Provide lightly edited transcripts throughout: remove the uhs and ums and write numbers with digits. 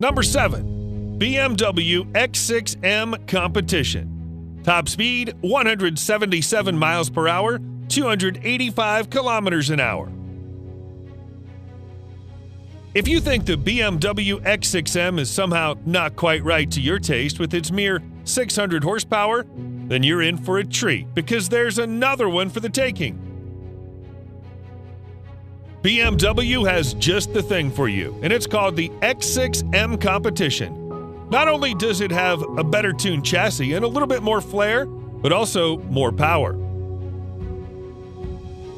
Number 7. BMW X6M Competition. Top speed 177 miles per hour, 285 kilometers an hour. If you think the BMW X6M is somehow not quite right to your taste with its mere 600 horsepower, then you're in for a treat because there's another one for the taking. BMW has just the thing for you, and it's called the X6M Competition. Not only does it have a better tuned chassis and a little bit more flair, but also more power.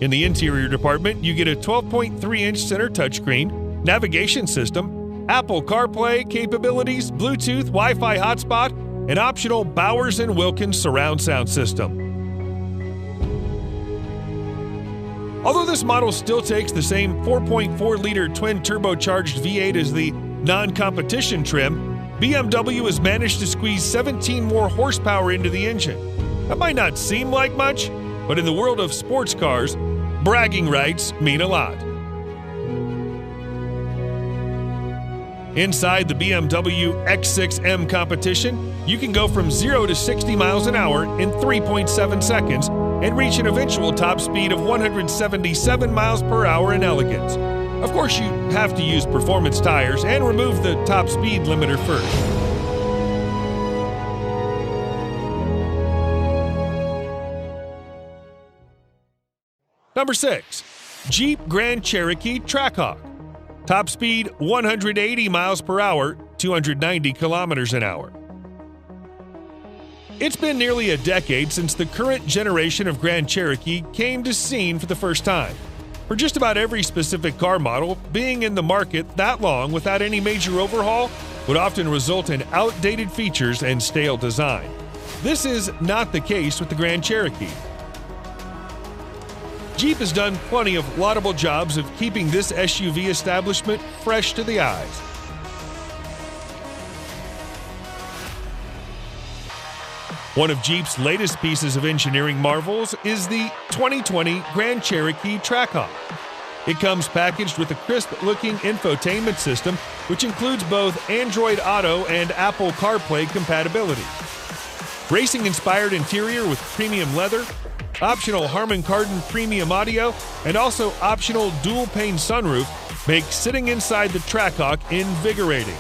In the interior department, you get a 12.3-inch center touchscreen, navigation system, Apple CarPlay capabilities, Bluetooth, Wi-Fi hotspot, and optional Bowers & Wilkins surround sound system. Although this model still takes the same 4.4-liter twin-turbocharged V8 as the non-competition trim, BMW has managed to squeeze 17 more horsepower into the engine. That might not seem like much, but in the world of sports cars, bragging rights mean a lot. Inside the BMW X6M Competition, you can go from 0 to 60 miles an hour in 3.7 seconds and reach an eventual top speed of 177 miles per hour in elegance. Of course, you have to use performance tires and remove the top speed limiter first. Number 6. Jeep Grand Cherokee Trackhawk. Top speed 180 miles per hour, 290 kilometers an hour. It's been nearly a decade since the current generation of Grand Cherokee came to scene for the first time. For just about every specific car model, being in the market that long without any major overhaul would often result in outdated features and stale design. This is not the case with the Grand Cherokee. Jeep has done plenty of laudable jobs of keeping this SUV establishment fresh to the eyes. One of Jeep's latest pieces of engineering marvels is the 2020 Grand Cherokee Trackhawk. It comes packaged with a crisp-looking infotainment system, which includes both Android Auto and Apple CarPlay compatibility. Racing-inspired interior with premium leather, optional Harman Kardon premium audio, and also optional dual-pane sunroof make sitting inside the Trackhawk invigorating.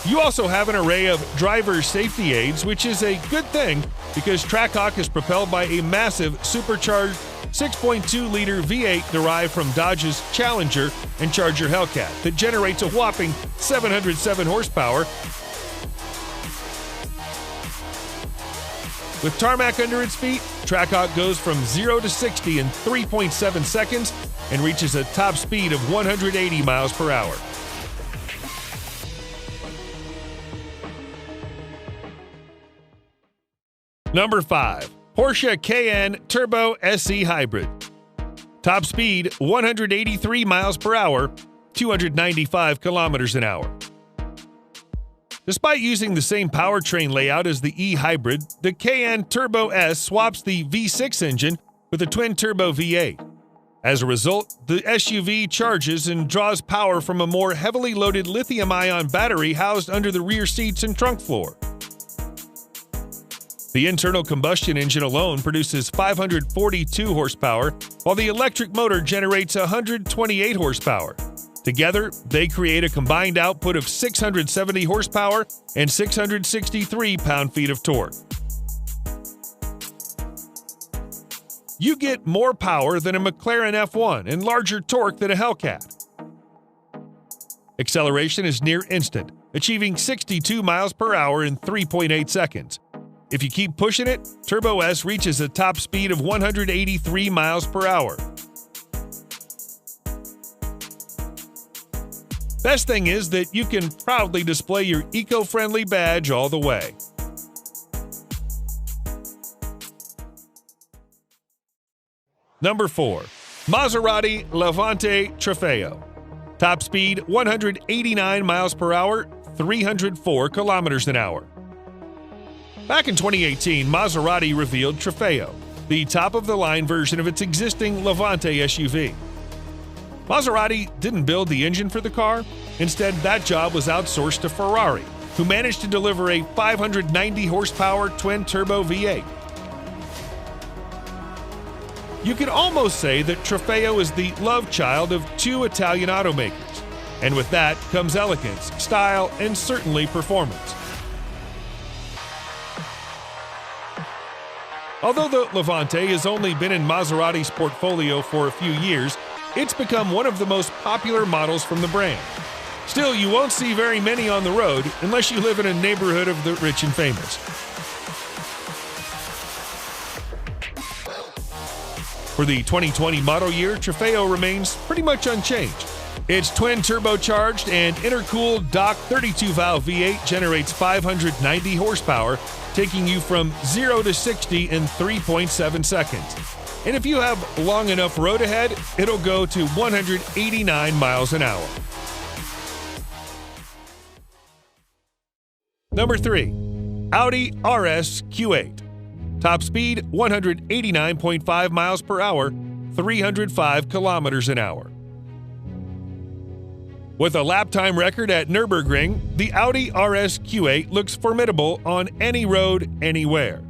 You also have an array of driver safety aids, which is a good thing because Trackhawk is propelled by a massive supercharged 6.2-liter V8 derived from Dodge's Challenger and Charger Hellcat that generates a whopping 707 horsepower. With tarmac under its feet, Trackhawk goes from 0 to 60 in 3.7 seconds and reaches a top speed of 180 miles per hour. Number 5. Porsche Cayenne Turbo SE Hybrid. Top speed 183 miles per hour, 295 kilometers an hour. Despite using the same powertrain layout as the e-Hybrid, the Cayenne Turbo S swaps the V6 engine with a twin-turbo V8. As a result, the SUV charges and draws power from a more heavily loaded lithium-ion battery housed under the rear seats and trunk floor. The internal combustion engine alone produces 542 horsepower, while the electric motor generates 128 horsepower. Together, they create a combined output of 670 horsepower and 663 pound-feet of torque. You get more power than a McLaren F1 and larger torque than a Hellcat. Acceleration is near instant, achieving 62 miles per hour in 3.8 seconds. If you keep pushing it, Turbo S reaches a top speed of 183 miles per hour. Best thing is that you can proudly display your eco-friendly badge all the way. Number 4. Maserati Levante Trofeo. Top speed 189 miles per hour, 304 kilometers an hour. Back in 2018, Maserati revealed Trofeo, the top-of-the-line version of its existing Levante SUV. Maserati didn't build the engine for the car. Instead, that job was outsourced to Ferrari, who managed to deliver a 590 horsepower twin-turbo V8. You could almost say that Trofeo is the love child of two Italian automakers, and with that comes elegance, style, and certainly performance. Although the Levante has only been in Maserati's portfolio for a few years, it's become one of the most popular models from the brand. Still, you won't see very many on the road unless you live in a neighborhood of the rich and famous. For the 2020 model year, Trofeo remains pretty much unchanged. Its twin-turbocharged and intercooled DOC 32-valve V8 generates 590 horsepower, taking you from 0 to 60 in 3.7 seconds. And if you have long enough road ahead, it'll go to 189 miles an hour. Number 3. Audi RS Q8. Top speed 189.5 miles per hour, 305 kilometers an hour. With a lap time record at Nürburgring, the Audi RS Q8 looks formidable on any road, anywhere.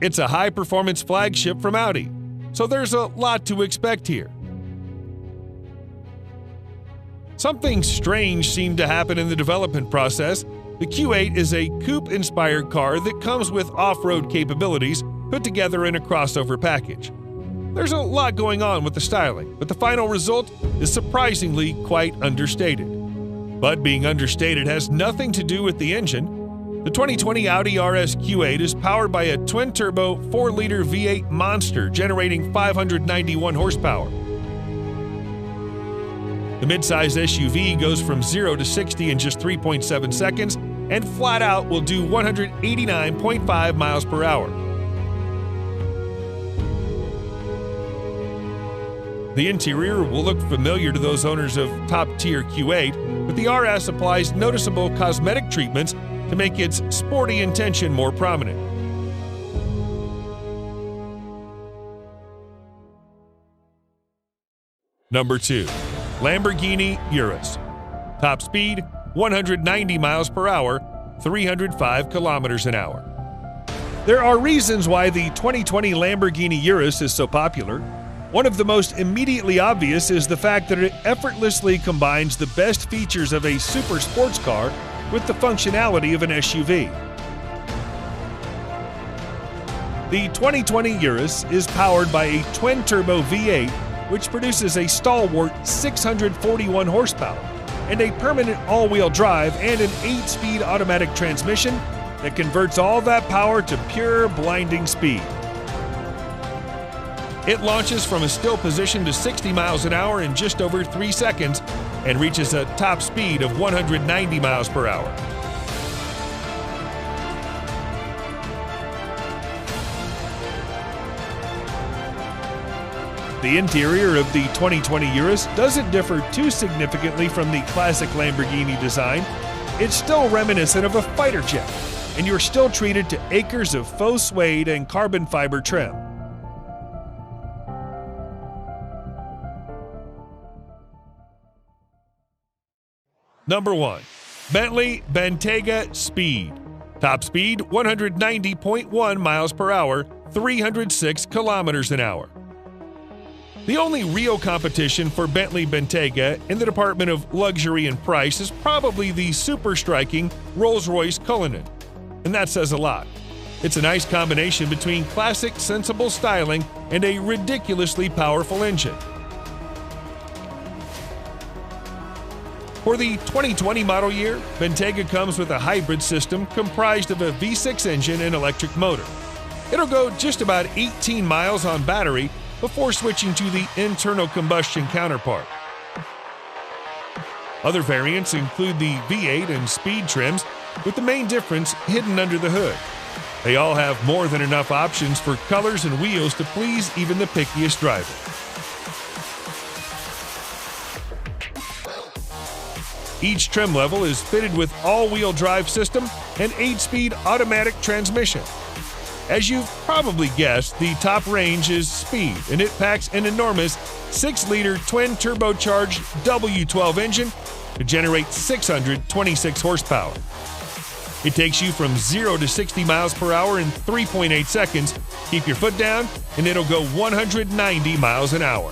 It's a high-performance flagship from Audi, so there's a lot to expect here. Something strange seemed to happen in the development process. The Q8 is a coupe-inspired car that comes with off-road capabilities put together in a crossover package. There's a lot going on with the styling, but the final result is surprisingly quite understated. But being understated has nothing to do with the engine. The 2020 Audi RS Q8 is powered by a twin-turbo 4-liter V8 monster generating 591 horsepower. The midsize SUV goes from 0 to 60 in just 3.7 seconds and flat out will do 189.5 miles per hour. The interior will look familiar to those owners of top-tier Q8, but the RS applies noticeable cosmetic treatments to make its sporty intention more prominent. Number 2. Lamborghini Urus. Top speed 190 miles per hour, 305 kilometers an hour. There are reasons why the 2020 Lamborghini Urus is so popular. One of the most immediately obvious is the fact that it effortlessly combines the best features of a super sports car with the functionality of an SUV. The 2020 Urus is powered by a twin-turbo V8, which produces a stalwart 641 horsepower, and a permanent all-wheel drive and an 8-speed automatic transmission that converts all that power to pure blinding speed. It launches from a still position to 60 miles an hour in just over 3 seconds and reaches a top speed of 190 miles per hour. The interior of the 2020 Urus doesn't differ too significantly from the classic Lamborghini design. It's still reminiscent of a fighter jet, and you're still treated to acres of faux suede and carbon fiber trim. Number 1. Bentley Bentayga Speed. Top speed 190.1 miles per hour, 306 kilometers an hour. The only real competition for Bentley Bentayga in the department of luxury and price is probably the super striking Rolls-Royce Cullinan, and that says a lot. It's a nice combination between classic, sensible styling and a ridiculously powerful engine. For the 2020 model year, Bentayga comes with a hybrid system comprised of a V6 engine and electric motor. It'll go just about 18 miles on battery before switching to the internal combustion counterpart. Other variants include the V8 and Speed trims, with the main difference hidden under the hood. They all have more than enough options for colors and wheels to please even the pickiest driver. Each trim level is fitted with all-wheel drive system and 8-speed automatic transmission. As you've probably guessed, the top range is Speed, and it packs an enormous 6-liter twin-turbocharged W12 engine to generate 626 horsepower. It takes you from 0 to 60 miles per hour in 3.8 seconds. Keep your foot down, and it'll go 190 miles an hour.